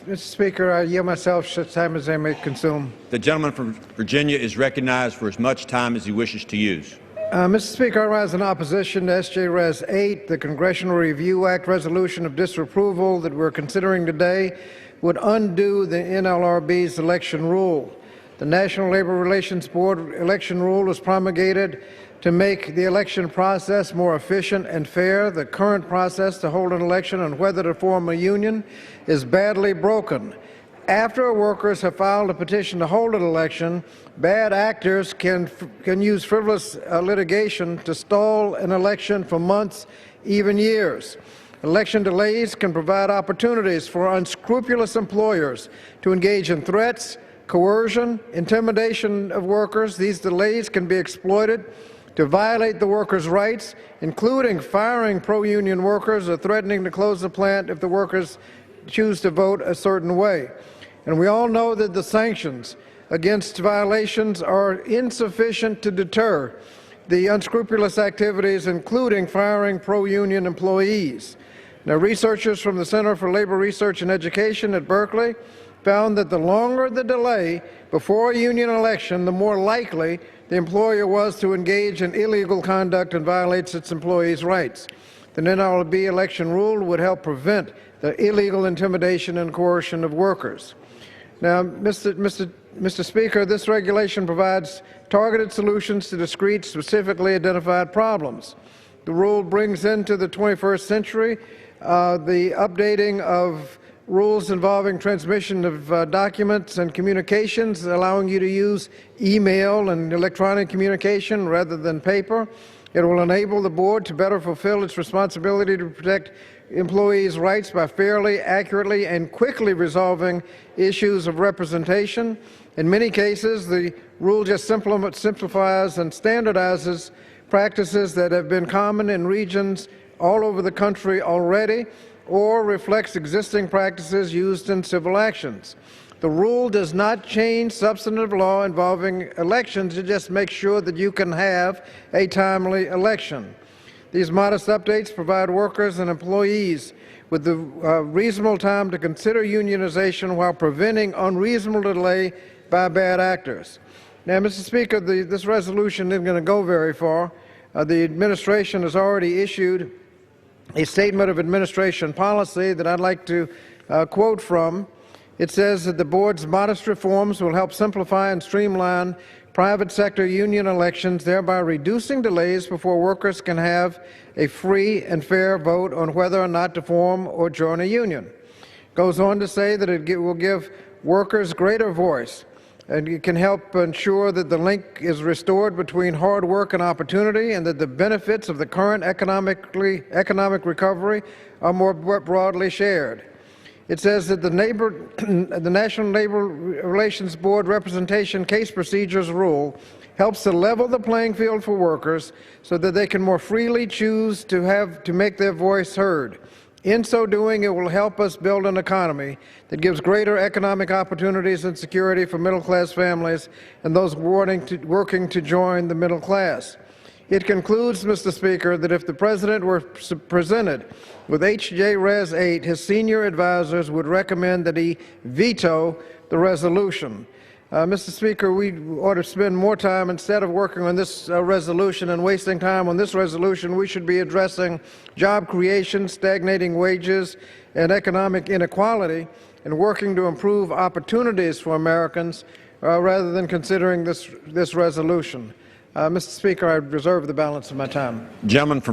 Mr. Speaker, I yield myself such time as I may consume. The gentleman from Virginia is recognized for as much time as he wishes to use. Mr. Speaker, I rise in opposition to S.J. Res. 8. The Congressional Review Act resolution of disapproval that we're considering today would undo the NLRB's election rule. The National Labor Relations Board election rule was promulgated to make the election process more efficient and fair. The current process to hold an election and whether to form a union is badly broken. After workers have filed a petition to hold an election, bad actors can use frivolous litigation to stall an election for months, even years. Election delays can provide opportunities for unscrupulous employers to engage in threats, coercion, intimidation of workers. These delays can be exploited to violate the workers' rights, including firing pro-union workers or threatening to close the plant if the workers choose to vote a certain way. And we all know that the sanctions against violations are insufficient to deter the unscrupulous activities, including firing pro-union employees. Now, researchers from the Center for Labor Research and Education at Berkeley found that the longer the delay before a union election, the more likely the employer was to engage in illegal conduct and violates its employees' rights. The NLRB election rule would help prevent the illegal intimidation and coercion of workers. Now, Mr. Speaker, this regulation provides targeted solutions to discrete, specifically identified problems. The rule brings into the 21st century the updating of rules involving transmission of documents and communications, allowing you to use email and electronic communication rather than paper. It will enable the board to better fulfill its responsibility to protect employees' rights by fairly, accurately, and quickly resolving issues of representation. In many cases, the rule just simplifies and standardizes practices that have been common in regions all over the country already, or reflects existing practices used in civil actions. The rule does not change substantive law involving elections. It just makes sure that you can have a timely election. These modest updates provide workers and employees with the reasonable time to consider unionization while preventing unreasonable delay by bad actors. Now, Mr. Speaker, this resolution isn't going to go very far. The administration has already issued a statement of administration policy that I'd like to quote from. It says that the board's modest reforms will help simplify and streamline private sector union elections, thereby reducing delays before workers can have a free and fair vote on whether or not to form or join a union. It goes on to say that it will give workers greater voice, and it can help ensure that the link is restored between hard work and opportunity, and that the benefits of the current economic recovery are more broadly shared. It says that the National Labor Relations Board Representation Case Procedures Rule helps to level the playing field for workers so that they can more freely choose to make their voice heard. In so doing, it will help us build an economy that gives greater economic opportunities and security for middle-class families and those working to join the middle class. It concludes, Mr. Speaker, that if the President were presented with H.J. Res. 8, his senior advisors would recommend that he veto the resolution. Mr. Speaker, we ought to spend more time, instead of working on this resolution and wasting time on this resolution, we should be addressing job creation, stagnating wages, and economic inequality, and working to improve opportunities for Americans rather than considering this resolution. Mr. Speaker, I reserve the balance of my time. Gentleman from